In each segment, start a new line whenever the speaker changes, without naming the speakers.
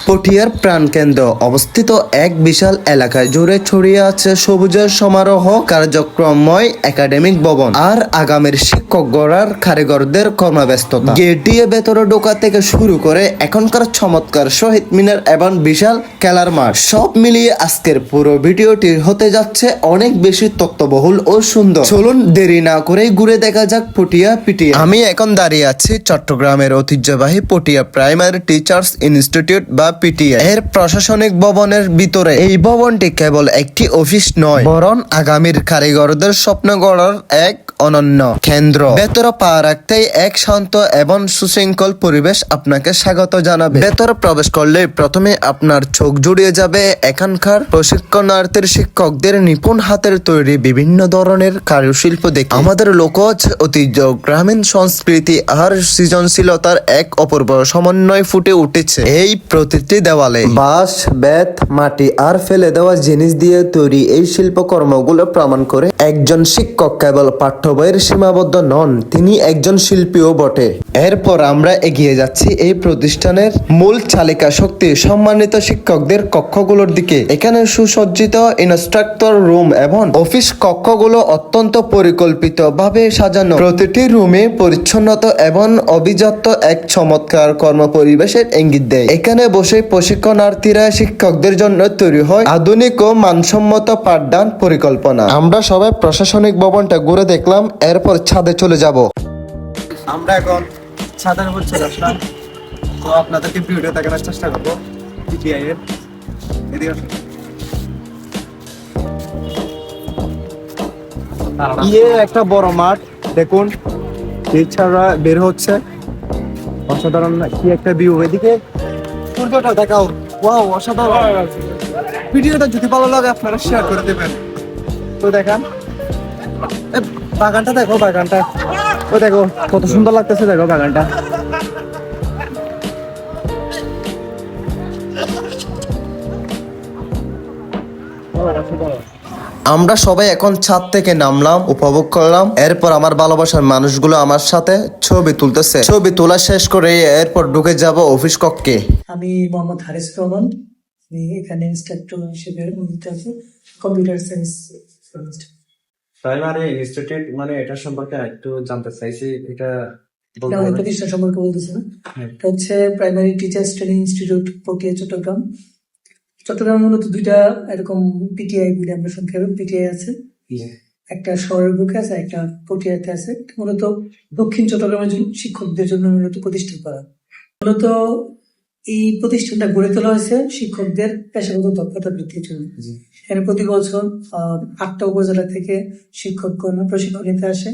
পটিয়ার প্রাণকেন্দ্র অবস্থিত এক বিশাল এলাকায় জুড়ে ছড়িয়ে আছে সবুজের সমারোহ, কার্যক্রমময় একাডেমিক ভবন আর আগামীর শিক্ষক গড়ার কারিগরদের কর্মব্যস্ততা। গেট দিয়ে ভেতরে ঢোকা থেকে শুরু করে এখনকার চমৎকার শহীদ মিনার এবং বিশাল খেলার মাঠ, সব মিলিয়ে আজকের পুরো ভিডিওটি হতে যাচ্ছে অনেক বেশি তথ্যবহুল ও সুন্দর। চলুন দেরি না করে ঘুরে দেখা যাক পটিয়া পিটিয়া। আমি এখন দাঁড়িয়ে আছি চট্টগ্রামের ঐতিহ্যবাহী পটিয়া প্রাইমারি টিচার্স ইনস্টিটিউট বা পিটিআই এর প্রশাসনিক ভবনের ভিতরে। এই ভবনটি কেবল একটি অফিস নয়, বরং আগামীর কারিগরদের স্বপ্ন গড়ার এক অনন্য কেন্দ্র। ভেতরে পা রাখতেই এক শান্ত এবং সুশৃঙ্খল পরিবেশ আপনাকে স্বাগত জানাবে। ভেতরে প্রবেশ করলে প্রথমে আপনার চোখ জুড়িয়ে যাবে এখানকার প্রশিক্ষণার্থীর শিক্ষকদের নিপুণ হাতের তৈরি বিভিন্ন ধরনের কারুশিল্প দেখে। আমাদের লোকজ ঐতিহ্য, গ্রামীণ সংস্কৃতি আর সৃজনশীলতার এক অপূর্ব সমন্বয় ফুটে উঠেছে এই প্রতিটি দেওয়ালে। বাঁশ, বেত, মাটি আর ফেলে দেওয়া জিনিস দিয়ে তৈরি এই শিল্পকর্মগুলো প্রমাণ করে একজন শিক্ষক কেবল পাঠ্য বইয়ের সীমাবদ্ধ নন, তিনি একজন শিল্পীও বটে। এরপর আমরা এগিয়ে যাচ্ছি এই প্রতিষ্ঠানের মূল চালিকা শক্তি সম্মানিত শিক্ষকদের কক্ষগুলোর দিকে। এখানে সুসজ্জিত ইনস্ট্রাক্টর রুম এবং অফিস কক্ষগুলো অত্যন্ত পরিকল্পিত ভাবে সাজানো। প্রতিটি রুমে পরিচ্ছন্নতা এবং অভিজাত এক চমৎকার কর্ম পরিবেশের ইঙ্গিত দেয়। এখানে বসে প্রশিক্ষণার্থীরা শিক্ষকদের জন্য তৈরি হয় আধুনিক ও মানসম্মত পাঠদান পরিকল্পনা। আমরা সবাই প্রশাসনিক ভবনটা ঘুরে দেখলাম, এরপর ছাদে চলে যাব।
আমরা এখন ছাদের উপর চলে আসলাম, তো আপনাদেরকে ভিডিও দেখানোর চেষ্টা করবো পিটিআই এর। এদিকে আসুন। একটা বড় মাঠ দেখুন, টিচাররা বের হচ্ছে, অসাধারণ কি একটা ভিউ। এদিকে সূর্যটা দেখাও, ওয়াও অসাধারণ। ভিডিওটা যদি ভালো লাগে আপনারা শেয়ার করে দেবেন। তো দেখান বাগানটা, দেখো বাগানটা, ও দেখো কত সুন্দর লাগতেছে, দেখো বাগানটা।
আমরা সবাই এখন ছাদ থেকে নামলাম, উপভোগ করলাম। এরপর আমার ভালোবাসার মানুষগুলো আমার সাথে ছবি তুলতেছে। ছবি তোলা শেষ করে এরপর ঢুকে যাব অফিস কক্ষে।
আমি মোহাম্মদ হারিস রহমান, আমি এখানে ইনস্ট্রাক্টর হিসেবে নিযুক্ত আছি, কম্পিউটার সায়েন্স।
প্রাইমারি ইনস্টিটিউট মানে এটা সম্পর্কে একটু জানতে চাইছি, এটা
প্রতিষ্ঠান সম্পর্কে বলতেছি না, এটা হচ্ছে primary teachers training institute Patiya, Chattogram. Chattogram মূলত দুইটা এরকম পিটিআই বলে আমরা সংক্ষেপে পিটিআই আছে, একটা শহরের বুকে আছে, একটা পটিয়াতে আছে। মূলত দক্ষিণ চট্টগ্রামের শিক্ষকদের জন্য মূলত প্রতিষ্ঠা করা। মূলত এই প্রতিষ্ঠানটা গড়ে তোলা হয়েছে শিক্ষকদের পেশাগত দক্ষতা বৃদ্ধির জন্য। এখানে প্রতি বছর 8টা উপজেলা থেকে শিক্ষকগণ প্রশিক্ষণ নিতে আসে।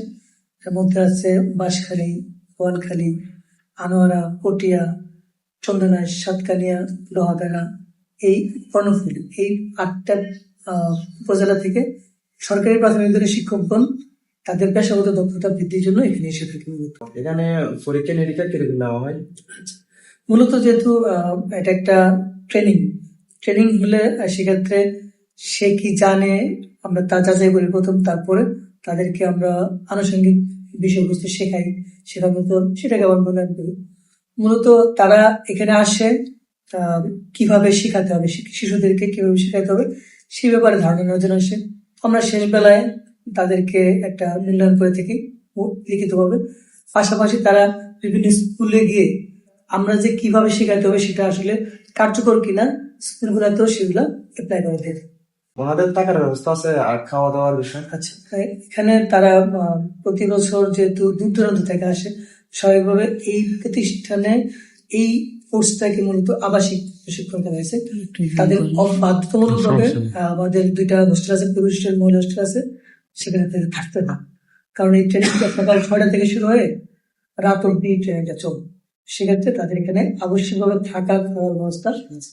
এর মধ্যে আছে বাঁশখালী, বোয়ালখালী, আনোয়ারা, পটিয়া, চন্দনাইশ, সাতকানিয়া, লোহাগাড়া, এই কর্ণফুলী, এই 8টা উপজেলা থেকে সরকারি প্রাথমিক বিদ্যালয়ের শিক্ষকগণ তাদের পেশাগত দক্ষতা বৃদ্ধির জন্য এখানে এসে থাকে।
এখানে পরীক্ষা নিরীক্ষা কিরকম নেওয়া হয়?
মূলত যেহেতু এটা একটা ট্রেনিং হলে সেক্ষেত্রে সে কি জানে আমরা তা যাচাই করি প্রথম, তারপরে তাদেরকে আমরা আনুষঙ্গিক বিষয়বস্তু শেখাই, সেটাকে আবার মূল্যায়ন করি। মূলত তারা এখানে আসে কিভাবে শেখাতে হবে, শিশুদেরকে কিভাবে শেখাতে হবে সে ব্যাপারে ধারণা নেওয়ার জন্য আসে। আমরা শেষ বেলায় তাদেরকে একটা মূল্যায়ন করে থাকি লিখিতভাবে। পাশাপাশি তারা বিভিন্ন স্কুলে গিয়ে আমরা যে কিভাবে শেখাতে হবে সেটা আসলে কার্যকর কিনা স্কুলগুলোতেও সেগুলো অ্যাপ্লাই করে থাকে।
ওনাদের থাকার ব্যবস্থা আছে আর খাওয়া দাওয়ার বিষয়?
আচ্ছা, এখানে তারা প্রতি বছর যেহেতু দূর দূরান্ত থেকে আসে, স্বাভাবিকভাবে এই প্রতিষ্ঠানে এই কোর্সটাকে মূলত আবাসিক প্রশিক্ষণ করা হয়েছে। তাদের বাধ্যতামূলক ভাবে আমাদের 2টা হোস্টেল আছে, পুরুষ হোস্টেল, মহিলা হোস্টেল আছে, সেখানে তাদের থাকতে না। কারণ এই ট্রেনিংটা সকাল 6টা থেকে শুরু হয়ে রাত অব্দি ট্রেনিংটা চলবে। সেক্ষেত্রে তাদের এখানে আবশ্যিকভাবে থাকা খাওয়ার ব্যবস্থা আছে।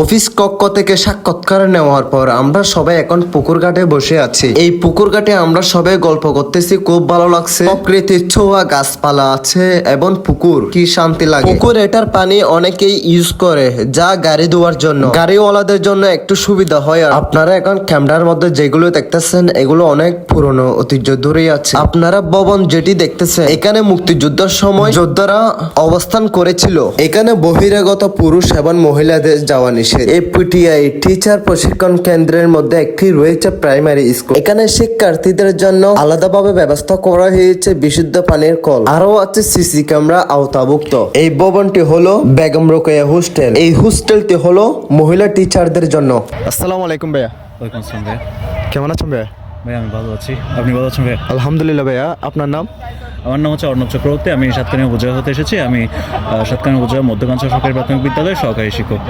অফিস কক্ষ থেকে সাক্ষাৎকার নেওয়ার পর আমরা সবাই এখন পুকুর ঘাটে বসে আছি। এই পুকুর ঘাটে আমরা সবাই গল্প করতেছি, খুব ভালো লাগছে। প্রকৃতির ছোঁয়া, গাছপালা আছে এবং পুকুর, কি শান্তি লাগে। পুকুর এটার পানি অনেকেই ইউজ করে, যা গাড়ি ধোয়ার জন্য, গাড়িওয়ালাদের জন্য একটু সুবিধা হয়। আর আপনারা এখন ক্যামেরার মধ্যে যেগুলো দেখতেছেন এগুলো অনেক পুরনো ঐতিহ্য ধরেই আছে। আপনারা ভবন যেটি দেখতেছেন, এখানে মুক্তিযুদ্ধের সময় যোদ্ধারা অবস্থান করেছিল। এখানে বহিরাগত পুরুষ এবং মহিলাদের যাওয়া নিষেধ। এই পিটিআই টিচার প্রশিক্ষণ কেন্দ্রের মধ্যে একটি রয়েছে প্রাইমারি স্কুল। এখানে শিক্ষার্থীদের জন্য আলাদাভাবে ব্যবস্থা করা হয়েছে বিশুদ্ধ পানির কল, আরো আছে সিসি ক্যামেরা আওতাভুক্ত। এই ভবনটি হলো বেগম রোকেয়া হোস্টেল। এই হোস্টেলটি হলো মহিলা টিচারদের জন্য।
আসসালামু আলাইকুম ভাইয়া।
ওয়েলকাম আসসালাম ভাইয়া।
কেমন আছেন ভাইয়া?
ভাই আমি ভালো আছি, আপনি ভালো আছেন ভাইয়া?
আলহামদুলিল্লাহ ভাইয়া। আপনার নাম?
আমার নাম হচ্ছে অর্ণব চক্রবর্তী, আমি সাতকানিয়া উপজেলা হতে এসেছি। আমি সাতকানিয়া উপজেলা মধ্যকাঞ্চল সরকারি প্রাথমিক বিদ্যালয়ের সহকারী শিক্ষক।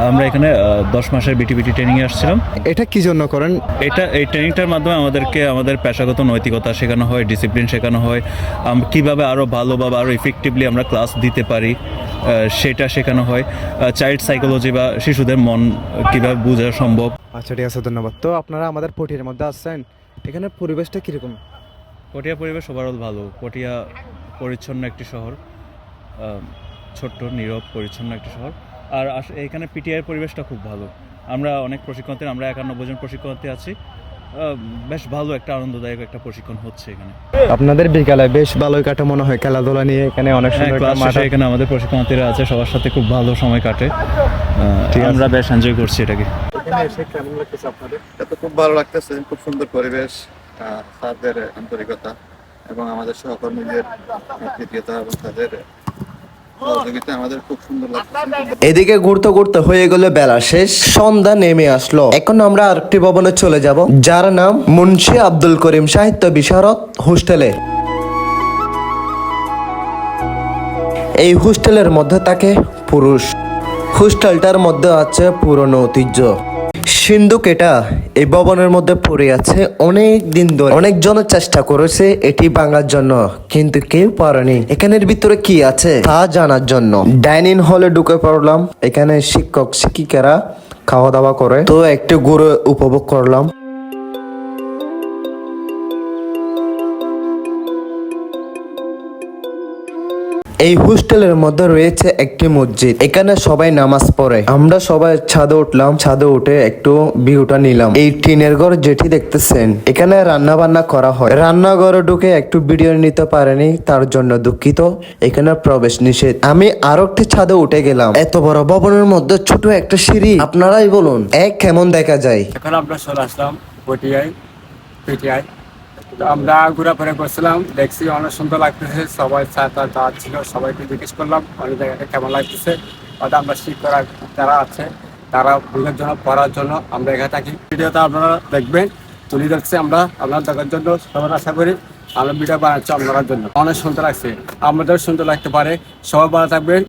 আমরা এখানে 10 মাসের বিটিবিটি ট্রেনিংয়ে আসছিলাম।
এটা কি জন্য করেন?
এই ট্রেনিংটার মাধ্যমে আমাদেরকে আমাদের পেশাগত নৈতিকতা শেখানো হয়, ডিসিপ্লিন শেখানো হয়, কীভাবে আরও ভালোভাবে আরও ইফেক্টিভলি আমরা ক্লাস দিতে পারি সেটা শেখানো হয়। চাইল্ড সাইকোলজি বা শিশুদের মন কীভাবে বোঝা সম্ভব।
আচ্ছা ঠিক আছে, ধন্যবাদ। তো আপনারা আমাদের পটিয়ার মধ্যে আসছেন, এখানে পরিবেশটা কীরকম?
পটিয়া পরিবেশ ওভারঅল ভালো। পটিয়া পরিচ্ছন্ন একটি শহর, ছোট্ট নীরব পরিচ্ছন্ন একটি শহর। আর এখানে পিটিআইয়ের পরিবেশটা খুব ভালো। আমরা অনেক প্রশিক্ষণার্থী, আমরা 91 জন প্রশিক্ষণার্থী আছি। বেশ ভালো একটা আনন্দদায়ক একটা প্রশিক্ষণ হচ্ছে এখানে।
আপনাদের বিকালে বেশ ভালোই কাটে মনে হয়, খেলাধুলা নিয়ে এখানে অনেক সুন্দর
ক্লাস
একটা মাঠ।
শেষে এখানে আমাদের প্রশিক্ষণার্থীরা আছে, সবার সাথে খুব ভালো সময় কাটে। আমরা বেশ এনজয় করছি এটাকে।
কেমন লাগতেছে আপনাদের?
এটা তো খুব ভালো লাগতেছে, খুব সুন্দর পরিবেশ, স্যারদের আন্তরিকতা এবং আমাদের সহকর্মীদের আন্তরিকতা এবং তাদের সহযোগিতা আমাদের খুব সুন্দর লাগছে।
এদিকে ঘুরতে ঘুরতে হয়ে গেল বেলা শেষ, সন্ধ্যা নেমে আসলো। এখন আমরা আরেকটি ভবনে চলে যাব, যার নাম মুন্সি আব্দুল করিম সাহিত্য বিশারদ হোস্টেলে। এই হোস্টেলের মধ্যে থাকে পুরুষ। হোস্টেলটার মধ্যে আছে পুরনো ঐতিহ্য। সিন্ধুক এটা এই ভবনের মধ্যে পড়ে আছে অনেক দিন ধরে। অনেকজনের চেষ্টা করেছে এটি ভাঙার জন্য, কিন্তু কেউ পারেনি। এখানের ভিতরে কি আছে তা জানার জন্য ডাইনিং হলে ঢুকে পড়লাম। এখানে শিক্ষক শিক্ষিকারা খাওয়া দাওয়া করে, তো একটু ঘুরে উপভোগ করলাম। এই হোস্টেলের মধ্যে রয়েছে একটি মসজিদ, এখানে সবাই নামাজ পড়ে। আমরা সবাই ছাদে উঠলাম, ছাদে উঠে একটু ভিউটা নিলাম। এই টিনের ঘর যেটি দেখতেছেন, এখানে রান্না বান্না করা হয়। রান্নাঘরে ঢুকে একটু ভিডিও নিতে পারেনি, তার জন্য দুঃখিত। এখানে প্রবেশ নিষেধ। আমি আরো একটি ছাদে উঠে গেলাম। এত বড় ভবনের মধ্যে ছোট একটা সিঁড়ি, আপনারাই বলুন কেমন দেখা যায়।
এখন আমরা চলে আসলাম পিটিআই। তো আমরা ঘোরাফেরা করছিলাম, দেখছি অনেক সুন্দর লাগতেছে। সবাই তার ছিল, সবাইকে জিজ্ঞেস করলাম অনেক জায়গাটা কেমন লাগতেছে। অর্থাৎ আমরা শিক্ষকরা যারা আছে তারা বোঝার জন্য, পড়ার জন্য আমরা এখানে থাকি। ভিডিওটা আপনারা দেখবেন, তুলে ধরছি আমরা আপনার দেখার জন্য। সবার আশা করি আমরা ভিডিও বানাচ্ছি আপনার জন্য। অনেক সুন্দর লাগছে, আমাদের সুন্দর লাগতে পারে। সবাই ভালো থাকবেন।